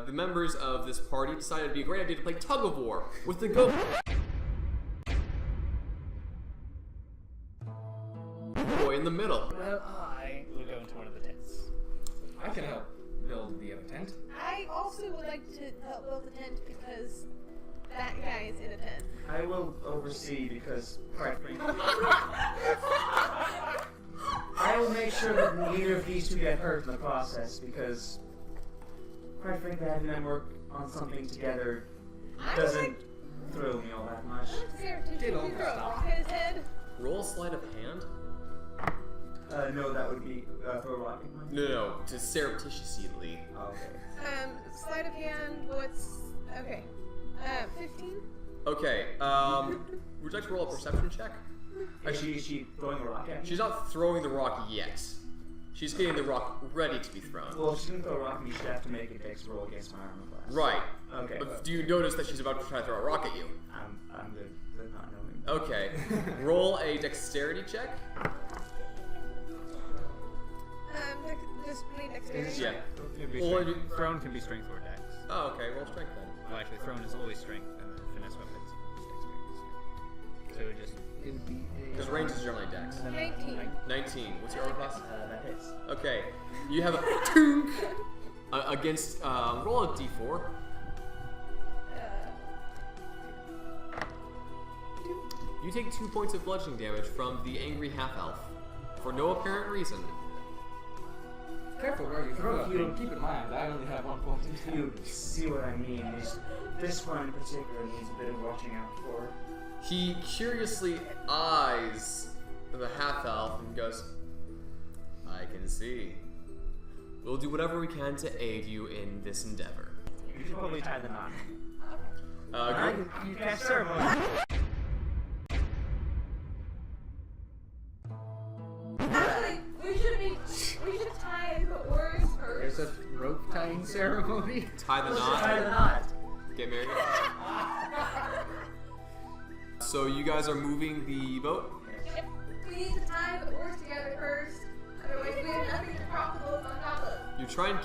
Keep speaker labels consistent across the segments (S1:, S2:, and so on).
S1: The members of this party decided it'd be a great idea to play tug of war with the goat boy in the middle.
S2: Well, I will go into one of the tents.
S3: I can help build the other tent.
S4: I also would like to help build the tent because that guy is in a tent.
S5: I will oversee because, quite frankly, I will make sure that neither of these two get hurt in the process because, quite frankly, having them work on something together doesn't thrill me all that much.
S4: Can you throw a rock at his head?
S1: Roll sleight of hand?
S5: No, that would be throw a rock in my hand.
S1: No, to surreptitiously.
S5: Okay.
S4: Sleight of hand, okay. 15?
S1: Okay, would you like to roll a perception check?
S5: Is she throwing a rock at me?
S1: She's not throwing the rock yet. She's getting the rock ready to be thrown.
S5: Well, if she's gonna throw a rock at me, she'd have to make a dex roll against my armor class.
S1: Right.
S5: Okay.
S1: But do you notice that she's about to try to throw a rock at you?
S5: I'm good with not knowing.
S1: Okay. Roll a dexterity check.
S4: Just plain dexterity?
S1: Yeah.
S2: Thrown can be strength or dex.
S1: Oh, okay. Roll strength then.
S2: Well, actually, thrown is always strength, and then finesse weapons is dexterity. So it would be
S1: Because range is generally dex.
S4: 19.
S1: 19. What's your armor class?
S5: That hits.
S1: Okay. You have a toonk against, roll a d4. You take 2 points of bludgeoning damage from the angry half-elf for no apparent reason.
S3: Careful where you throw it. Keep in mind, I only have 1 point.
S5: You see what I mean? This one in particular needs a bit of watching out for.
S1: He curiously eyes the half-elf and goes, I can see. We'll do whatever we can to aid you in this endeavor.
S5: You should probably tie the knot.
S1: Good.
S5: You can't ceremony.
S4: Actually, we should tie the oars first.
S2: There's a rope tying ceremony.
S1: Tie the
S5: Tie the
S1: knot.
S5: knot.
S1: Get married. So you guys are moving the boat?
S4: Yep. We need to tie the oars together first. Otherwise, we have nothing to prop the boats on top of.
S1: You try and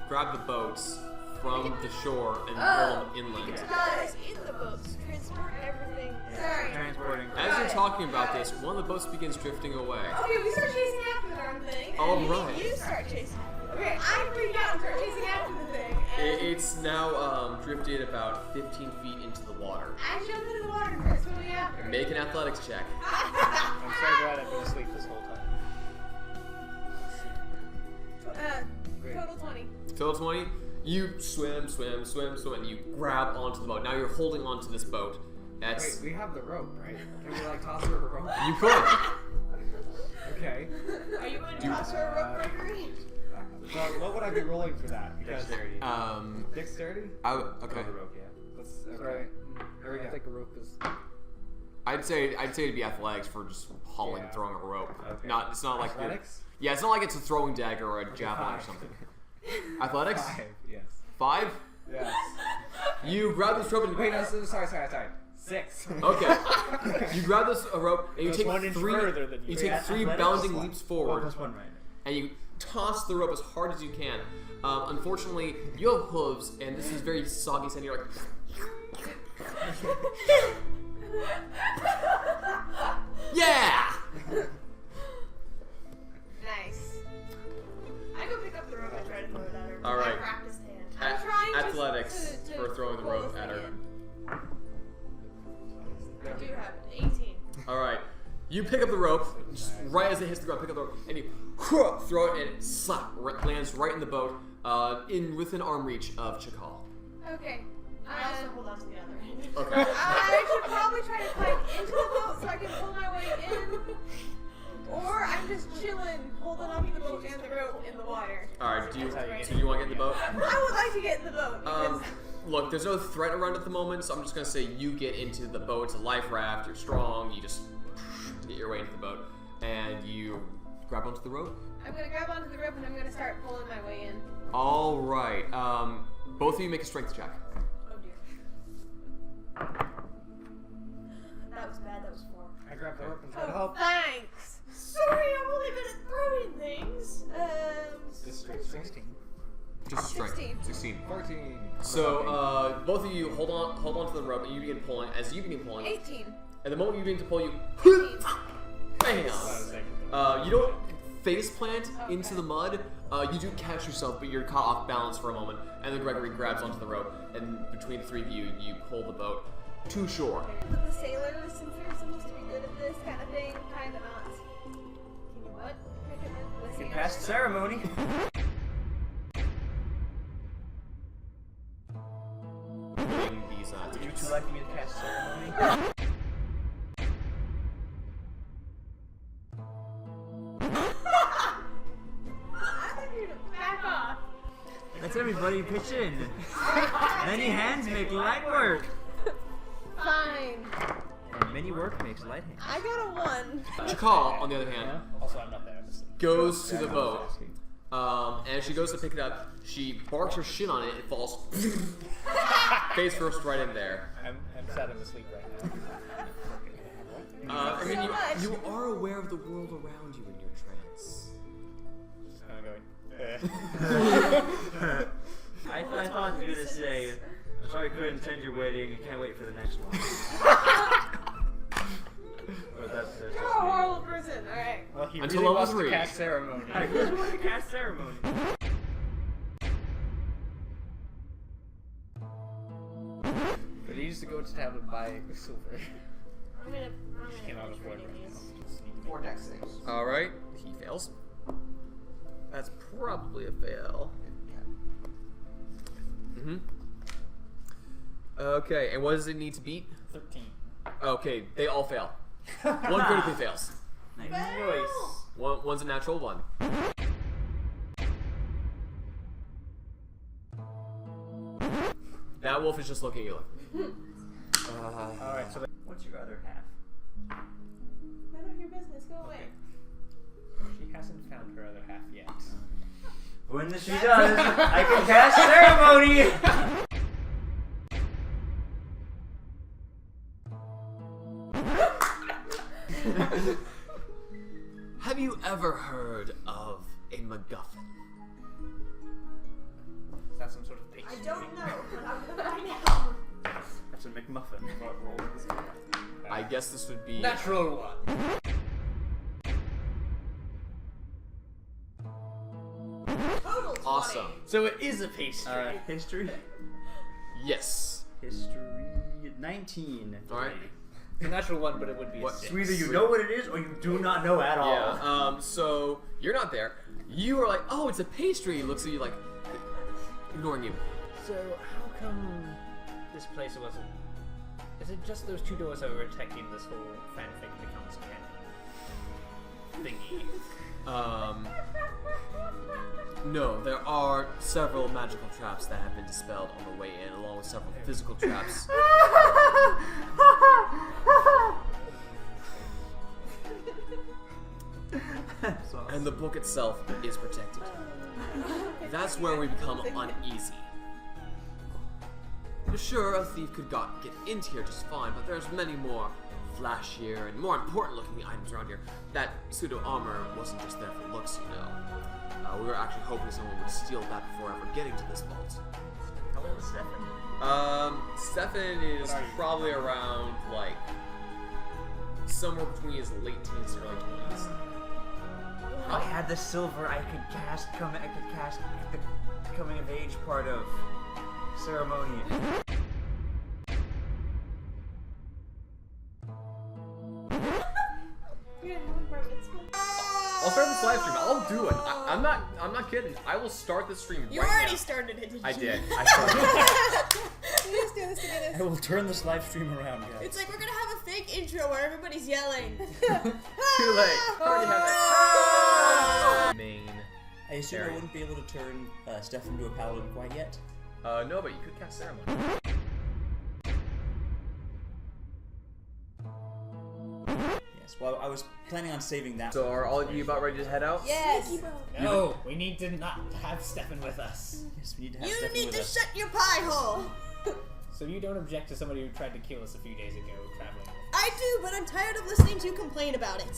S1: grab the boats from the shore and pull them inland.
S4: Guys, in the boats, transport everything. Sorry.
S5: Transporting.
S1: As you're talking about this, one of the boats begins drifting away.
S4: Okay, we start chasing after the darn thing. And
S1: All right.
S4: You start chasing. Okay, I freak out and start chasing after the thing. And
S1: It's now drifted about 15 feet into the water.
S4: I jump into the water and start swimming after.
S1: Make an athletics check.
S2: I'm so glad I've been asleep this whole time.
S4: Total 20.
S1: Total 20. You swim, and you grab onto the boat. Now you're holding onto this boat. That's
S3: Wait, we have the rope, right? Can we like toss her a rope?
S1: you could.
S3: Okay.
S4: Are you going to toss her a rope, Gregory?
S3: So what would I be rolling for that? Because
S5: Dexterity.
S3: Dexterity?
S1: Okay.
S5: The rope, yeah.
S3: Let's. Okay. There we go.
S2: I think a rope is.
S1: I'd say it'd be athletics for just hauling,
S3: Yeah.
S1: throwing a rope.
S5: Okay.
S1: It's not like
S3: Athletics?
S1: yeah, it's not like it's a throwing dagger or a javelin or
S3: 5.
S1: something. Athletics?
S3: 5, yes.
S1: 5.
S3: Yes.
S1: You grab this rope and
S3: Wait, no, sorry. 6.
S1: okay. You grab this rope and you
S2: Goes
S1: take
S2: 1 inch
S1: 3.
S2: further than you.
S1: You take 3
S5: Athletics?
S1: bounding leaps forward.
S5: 1 + 1, right?
S1: And you toss the rope as hard as you can. Unfortunately, you have hooves, and this is very soggy sand. You're like, yeah!
S4: Nice. I go pick up the rope and try to throw it at her.
S1: All right.
S4: I practiced hand. I'm trying
S1: Athletics
S4: to
S1: for throwing the
S4: pull
S1: rope
S4: this
S1: at
S4: thing
S1: her.
S4: in. I do have it. 18.
S1: All right. You pick up the rope, just right as it hits the ground, pick up the rope, and you throw it, and it slap, lands right in the boat, within arm reach of Chakal.
S4: Okay. I also hold on to the other end.
S1: Okay.
S4: I should probably try to climb into the boat so I can pull my way in. Or I'm just chilling, holding onto the boat and the rope in the water.
S1: All right. Do you want to get in the boat?
S4: I would like to get in the boat. Because
S1: Look, there's no threat around at the moment, so I'm just gonna say you get into the boat. It's a life raft. You're strong. You just get your way into the boat, and you grab onto the rope.
S4: I'm going to grab onto the rope and I'm going to start pulling my way in.
S1: All right. Both of you make a strength check.
S4: Oh dear. That was bad. That was 4.
S3: I grabbed the rope and tried to
S4: Oh,
S3: help.
S4: thanks. Sorry, I'm only good at throwing things.
S3: This straight 16.
S1: Just strength.
S4: 16.
S1: 16.
S3: 14.
S1: So both of you hold on to the rope, and you begin pulling. As you begin pulling,
S4: 18.
S1: and the moment you begin to pull, you
S4: 18.
S1: bam. You don't face plant into the mud. You do catch yourself, but you're caught off balance for a moment, and then Gregory grabs onto the rope, and between the three of you, you pull the boat to shore.
S4: But the sailors, since they're supposed to be good at this kind of thing, kind of not. Can you what? Recommend the
S5: You
S4: sailors?
S5: passed ceremony.
S1: These
S5: Would you two like me to cast ceremony?
S4: I think you're gonna back off.
S2: Let's everybody pitch in. Many hands make light work.
S4: Fine.
S2: And many work makes light hands.
S4: I got a 1.
S1: Chakal, on the other hand,
S2: Also, I'm not there.
S1: goes to the boat. And as she goes to pick it up, she barks her shit on it. It falls face first right in there.
S2: I'm sad I'm asleep right now.
S1: I mean,
S4: So much.
S1: you are aware of the world around you in your trance.
S5: I thought you were going to say, I'm sorry I couldn't attend your wedding. I can't wait for the next one. But that's
S4: You're a
S5: just me.
S4: horrible person. Alright.
S2: Well, he
S1: Until
S2: really
S1: level
S2: wants
S1: 3.
S2: to cast ceremony.
S5: I just want to cast ceremony.
S2: But he used to go to town and buy silver.
S4: I'm gonna
S2: Came out of wood right now.
S3: 4 dex saves.
S1: All right, he fails. That's probably a fail. Mm-hmm. Okay, and what does it need to beat?
S2: 13.
S1: Okay, they all fail. One critically fails.
S5: Nice
S4: Fail.
S5: choice.
S1: One's a natural 1. That wolf is just looking at you like.
S2: Alright, so
S5: What's your other half?
S4: None of your business. Go away.
S2: she hasn't found her other half yet.
S5: When she does, I can cast ceremony!
S1: Have you ever heard of a McGuffin?
S2: Is that some sort of pastry?
S4: I don't know, but I'm gonna find out.
S5: That's a McMuffin.
S1: I guess this would be
S2: Natural 1.
S4: Total 20.
S1: awesome.
S2: So it is a pastry.
S5: History?
S1: Yes.
S5: History 19.
S1: All right.
S2: The natural 1, but it would be
S1: What?
S2: a 6.
S5: So either you know what it is or you do not know at all.
S1: Yeah. So you're not there. You are like, oh, it's a pastry. He looks at you like, ignoring you.
S2: So how come this place wasn't? Is it just those 2 doors that were protecting this whole fanfic becomes canon thingy?
S1: No, there are several magical traps that have been dispelled on the way in, along with several physical traps. And the book itself is protected. That's where we become uneasy. Sure, a thief could get into here just fine, but there's many more flashier and more important looking items around here. That pseudo armor wasn't just there for looks, you know. We were actually hoping someone would steal that before ever getting to this vault.
S5: How old is Stefan?
S1: Stefan is probably around, like, somewhere between his late teens and early 20s.
S5: If I had the silver, I could cast the coming of age part of ceremony.
S4: You're gonna have a bar mitzvah.
S1: I'll start this live stream. I'll do it. I'm not kidding. I will start this stream
S4: You
S1: right
S4: already
S1: now.
S4: started it, didn't
S1: I
S4: you?
S1: did. I started.
S4: Let's do this together.
S2: will turn this live stream around, guys.
S4: It's like we're gonna have a fake intro where everybody's yelling.
S1: Too late. Already have it. Main.
S6: I assume
S1: Area.
S6: I wouldn't be able to turn Stefan into a paladin quite yet.
S1: No, but you could cast ceremony.
S6: Yes. Well, I was planning on saving that.
S1: So are all of you about ready to head out?
S4: Yes.
S2: No, we need to not have Stefan with us.
S6: Yes, we need to have
S4: You
S6: Stefan
S4: need
S6: with
S4: to
S6: us.
S4: shut your pie hole.
S2: So you don't object to somebody who tried to kill us a few days ago traveling with us?
S4: I do, but I'm tired of listening to you complain about it.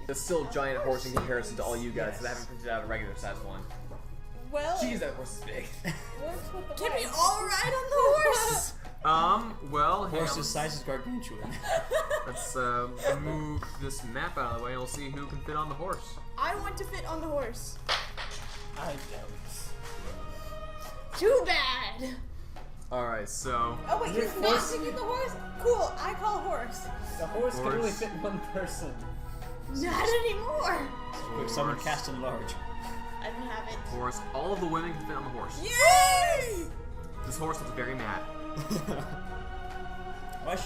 S1: It's still a giant horse in comparison to all you guys that haven't printed out a regular size one.
S4: Well,
S1: Jeez, that horse is big.
S4: works with the
S7: Can we
S4: legs.
S7: all ride on the horse?
S1: Well, hang on.
S6: Horse's size is gargantuan.
S1: Let's move this map out of the way and we'll see who can fit on the horse.
S7: I want to fit on the horse.
S2: I don't.
S7: Too bad.
S1: Alright, so...
S4: Oh wait, he's not picking the horse? Cool, I call horse.
S2: The horse can only
S1: Horse.
S2: fit one person.
S7: Not anymore.
S6: Quick, someone cast enlarge.
S7: I don't have it.
S1: Horse. All of the women can fit on the horse.
S7: Yay!
S1: This horse looks very mad.
S6: Well, I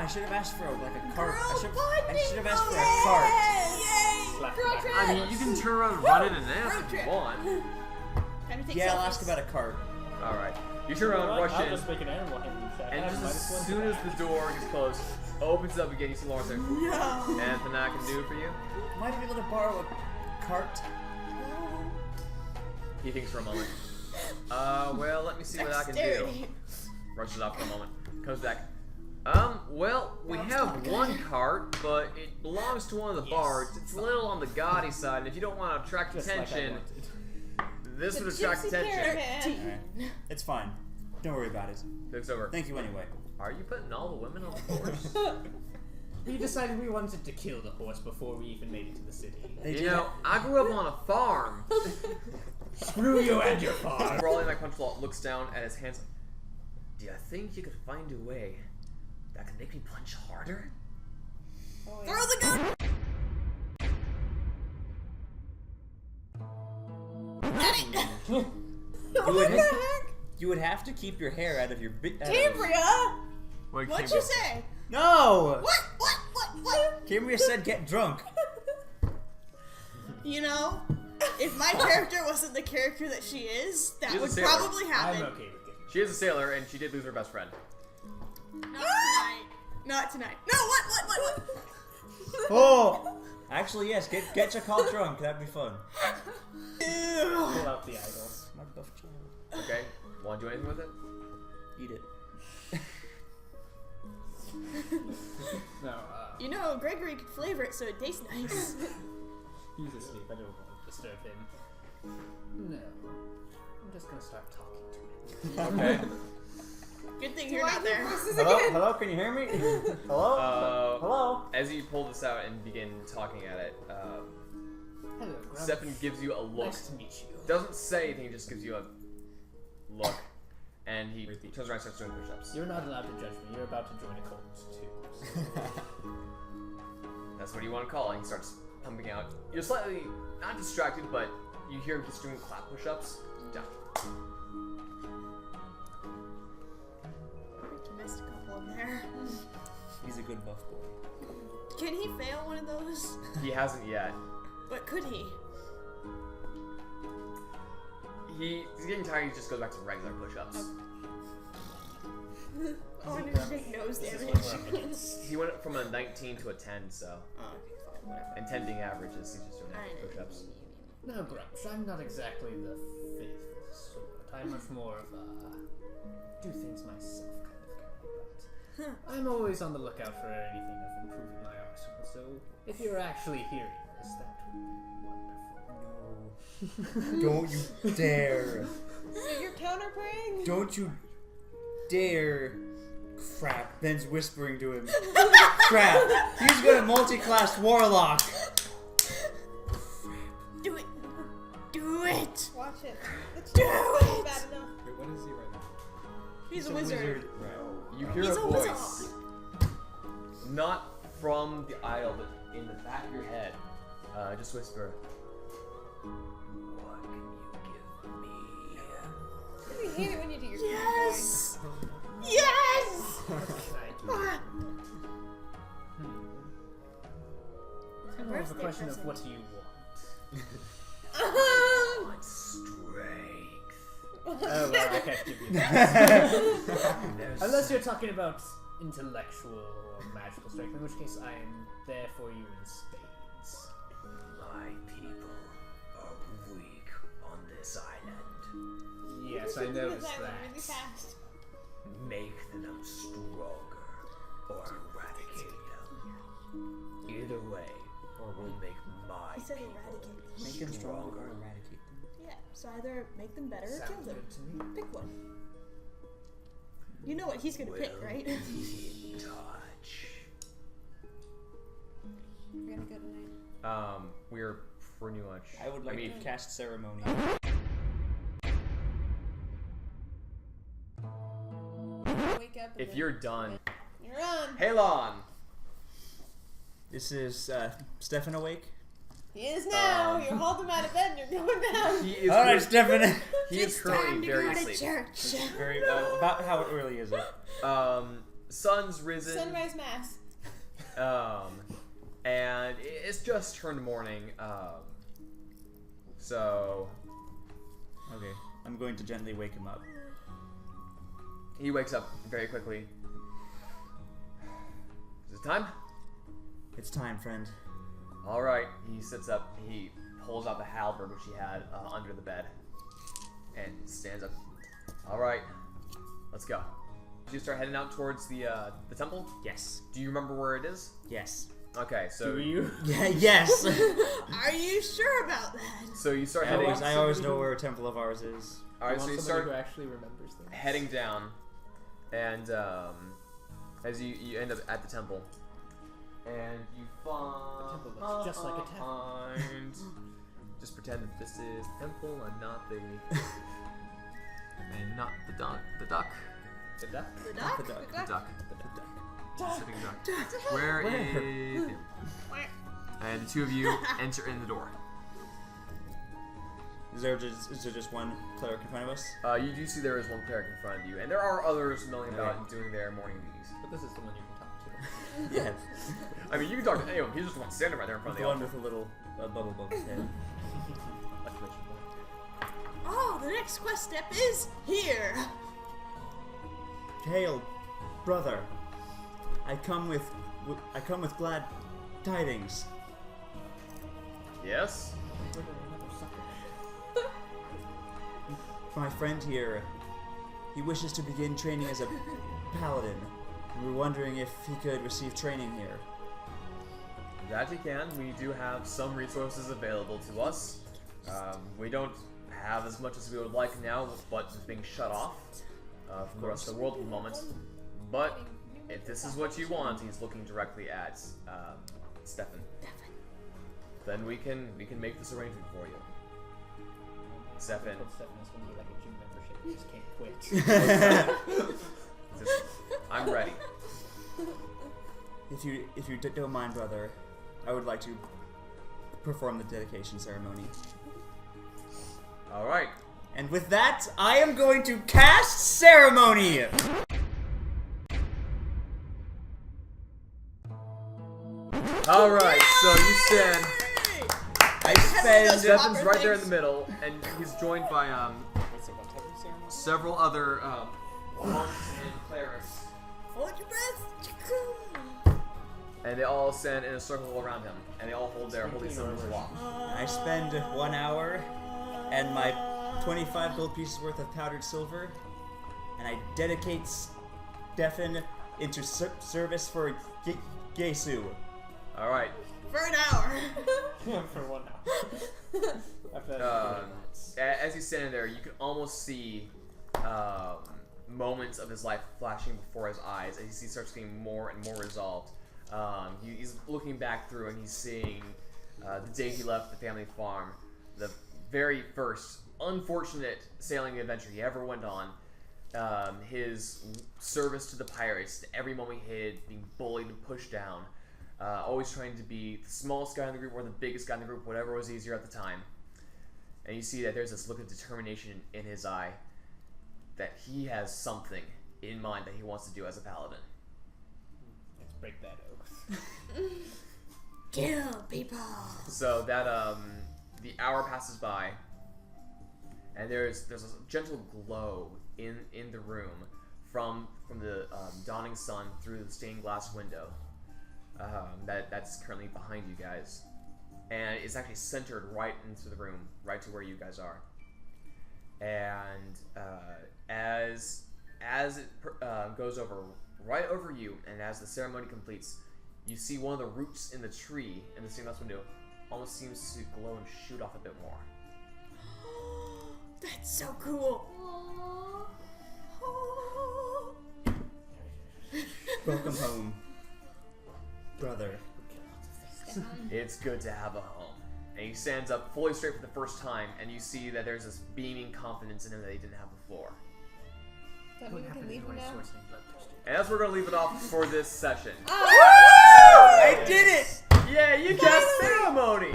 S6: should have asked for like a cart. I
S7: Girl
S6: should
S7: bonding
S6: have asked for a cart.
S7: Yay!
S2: Slap
S4: Girl
S2: back.
S4: trip.
S1: I mean, you can turn around and run it and ask
S7: Road
S1: if you
S7: trip.
S1: want.
S7: Time to take
S6: Yeah, I'll
S7: selfies.
S6: ask about a cart.
S1: Alright. You turn around,
S2: I'll
S1: rush in,
S2: just make an animal handling check.
S1: and
S2: I have
S1: just
S2: minus one
S1: as
S2: to
S1: soon as
S2: that.
S1: the door gets closed, opens up again, you see Lawrence there.
S7: No.
S1: Anything I can do for you?
S6: Might I be able to borrow a cart?
S1: He thinks for a moment. Well, let me see what I can do.
S7: Dexterity.
S1: Rushes off for a moment. Comes back. Well, we
S7: That's
S1: have
S7: not good.
S1: one cart, but it belongs to one of the bards. It's a little on the gaudy side, and if you don't want to attract
S2: Just like I
S1: attention,
S2: wanted.
S1: this
S4: The
S1: would attract
S4: gypsy
S1: attention.
S4: caravan.
S6: Alright. It's fine. Don't worry about it.
S1: Looks over.
S6: Thank you anyway.
S1: Are you putting all the women on the horse?
S2: We decided we wanted to kill the horse before we even made it to the city.
S6: They
S1: You
S6: do
S1: know, I grew up on a farm.
S2: Screw you and your farm.
S1: Brawling like Punchball looks down at his hands. Do you think you could find a way that could make me punch harder?
S4: Oh,
S7: Throw the gun.
S6: You would have to keep your hair out of your
S7: Cambria,
S1: What
S7: what'd you say?
S6: No!
S7: What?
S6: Cambria said get drunk.
S7: You know, if my character wasn't the character that she is, that
S1: She's a
S7: would
S1: sailor.
S7: probably
S2: I'm
S7: happen.
S2: okay with it.
S1: She is a sailor, and she did lose her best friend.
S7: Not tonight. Not tonight. No, what?
S6: Oh! Actually, yes, get your call drunk. That'd be fun.
S7: Ew.
S2: Pull out the idols.
S6: My buff child.
S1: Okay? Want to do anything with it?
S6: Eat it.
S2: No,
S7: You know, Gregory could flavor it so it tastes nice.
S2: he's asleep. I don't want to disturb him. No. I'm just gonna start talking to him.
S1: Okay.
S7: Good thing
S4: Do
S7: you're
S4: I
S7: not
S4: hear
S7: there.
S4: voices
S6: Hello?
S4: again?
S6: Hello? Can you hear me? Hello? Hello?
S1: As you pull this out and begin talking at it,
S2: Hello, Grump.
S1: Stefan gives you a look.
S2: Nice to meet you.
S1: Doesn't say anything, he just gives you a look. And he turns around and starts doing push-ups.
S2: You're not allowed to judge me. You're about to join a cult too.
S1: That's what you want to call it. He starts pumping out. You're slightly, not distracted, but you hear him just doing clap push-ups. Down.
S7: Missed a couple in there.
S6: He's a good buff boy.
S7: Can he fail one of those?
S1: He hasn't yet.
S7: But could he?
S1: He's getting tired, he just goes back to regular push-ups.
S7: Oh, I need to take nose
S2: This is
S7: damage.
S2: what we're up against.
S1: He went from a 19 to a 10, so.
S7: Oh, okay, fine, whatever.
S1: And 10 being average is he's just doing
S7: I know.
S1: push-ups.
S2: No, Grumps, I'm not exactly the faithful sort. I'm much more of a do things myself kind of guy. But I'm always on the lookout for anything of improving my arsenal, so if you're actually hearing this, that would be wonderful.
S6: Don't you dare.
S4: So you're counter praying?
S6: Don't you dare. Crap. Ben's whispering to him. Crap. He's got a multi-class warlock.
S7: Do it! Do it!
S4: Watch it. It's
S7: Do
S4: not
S7: it!
S4: bad enough.
S3: Wait, what is he right now?
S7: He's a wizard.
S1: You hear
S7: He's
S1: a
S7: a
S1: voice.
S7: wizard.
S1: Not from the idol, but in the back of your head. Just whisper. What can you give me?
S4: I hate it when you do your
S7: Yes! Yes!
S2: What can I do?
S7: Ah.
S2: It's more of a
S7: birthday
S2: question of
S7: present.
S2: what do you want?
S1: Want strength.
S2: Oh, well, I can't give you that. Unless you're talking about intellectual or magical strength, in which case I am there for you in spades.
S1: My people are weak on this island.
S2: Yes, I noticed
S4: Really
S2: that.
S4: fast.
S1: Make them stronger or eradicate them. Either way, or we'll make my
S7: He said
S1: people
S7: eradicate.
S6: Make him stronger or eradicate them.
S7: Yeah, So either make them better or
S2: Sounds
S7: kill them.
S2: good to me.
S7: Pick one. You know what he's gonna pick, right?
S6: Touch.
S7: We're gonna go tonight.
S1: We're pretty much.
S6: I would like
S1: mean,
S6: to cast ceremony.
S7: Wake up. and
S1: if
S7: then-
S1: you're done,
S7: You're on.
S1: Halon.
S6: This is Stefan awake.
S7: He is now. You're holding him out of bed and you're going down.
S1: He is.
S6: All right, Stefan.
S1: He is currently very asleep.
S7: church.
S6: Very about how early is it?
S1: Sun's risen.
S7: Sunrise mass.
S1: And it's just turned morning. So
S6: Okay, I'm going to gently wake him up.
S1: he wakes up very quickly. Is it time?
S6: It's time, friend.
S1: All right. He sits up. He pulls out the halberd which he had under the bed, and stands up. All right, let's go. Do you start heading out towards the temple?
S6: Yes.
S1: Do you remember where it is?
S6: Yes.
S1: Okay, so
S2: Do you?
S6: Yeah. Yes.
S7: Are you sure about that?
S1: So you start
S6: I
S1: heading.
S6: always know where a temple of ours is.
S1: All right,
S2: You
S1: so
S2: want
S1: you
S2: somebody
S1: start
S2: who actually remembers things.
S1: heading down, and as you end up at the temple, and you find
S2: temple looks just like a temple.
S1: just pretend that this is the temple and not the duck.
S2: The duck?
S7: The duck?
S6: The duck.
S1: The duck. Sitting duck. Where is him? And the two of you enter in the door.
S6: Is there just one cleric in front of us?
S1: You do see there is one cleric in front of you, and there are others milling about and doing their morning duties.
S2: But this is the one you can talk to.
S6: Yes.
S1: I mean, you can talk to anyone. He's just the one standing right there in front
S6: The
S1: of the
S6: one
S1: altar.
S6: with a little bubble above his head.
S2: Exclamation point.
S7: Oh, the next quest step is here.
S6: Hail, brother. I come with glad tidings.
S1: Yes.
S6: My friend here, he wishes to begin training as a paladin. And we're wondering if he could receive training here.
S1: That we can. We do have some resources available to us. We don't have as much as we would like now with what's being shut off from the rest of the world at the moment. But if this is what you want, he's looking directly at Stefan. Then we can make this arrangement for you. Stefan.
S2: Stefan is going to be like a gym membership. You just can't quit.
S1: I'm ready.
S6: If you don't mind, brother, I would like to perform the dedication ceremony.
S1: All right.
S6: And with that, I am going to cast ceremony.
S1: All right. So you stand.
S6: I spend
S1: Stefan's right there in the middle, and he's joined by several other monks and clerics,
S7: Hold your breath.
S1: and they all stand in a circle around him, and they all hold their holy symbols aloft.
S6: I spend 1 hour and my 25 gold pieces worth of powdered silver, and I dedicate Stefan into service for Yesu.
S1: All right.
S7: For an hour.
S2: For 1 hour. After that,
S1: As he's standing there, you can almost see moments of his life flashing before his eyes as he starts getting more and more resolved. He's looking back through and he's seeing the day he left the family farm, the very first unfortunate sailing adventure he ever went on, his service to the pirates, every moment he hated, being bullied and pushed down, always trying to be the smallest guy in the group or the biggest guy in the group, whatever was easier at the time. And you see that there's this look of determination in his eye, that he has something in mind that he wants to do as a paladin.
S2: let's break that oath.
S7: Kill people.
S1: So that the hour passes by, and there's a gentle glow in the room from the dawning sun through the stained glass window that's currently behind you guys, and it's actually centered right into the room, right to where you guys are. And as it goes over right over you, and as the ceremony completes, you see one of the roots in the tree in the stained glass window almost seems to glow and shoot off a bit more.
S7: That's so cool.
S6: Welcome home, brother.
S8: It's good to have a home. And he stands up fully straight for the first time, and you see that there's this beaming confidence in him that he didn't have before.
S4: That mean we can leave him now?
S8: And that's where we're gonna leave it off for this session.
S6: I did it!
S8: Yeah, you cast ceremony!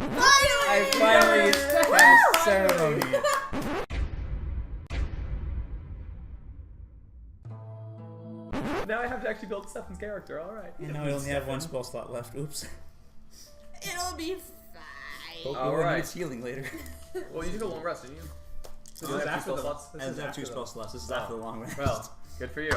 S6: I finally cast ceremony.
S8: Now I have to actually build Stefan's character, alright.
S6: And now I only have one spell slot left. Oops.
S7: It'll be fine.
S6: Hope
S8: All
S6: no one
S8: right.
S6: needs healing later.
S8: Well, you took a long rest, didn't you? So
S3: This
S8: you
S3: is
S8: have two
S3: after
S8: spell
S3: the-
S8: slots?
S3: this
S6: I
S3: is
S6: have two
S3: after
S6: spell
S3: the-
S6: slots. This is
S8: Oh.
S6: after the long rest.
S8: Well, good for you.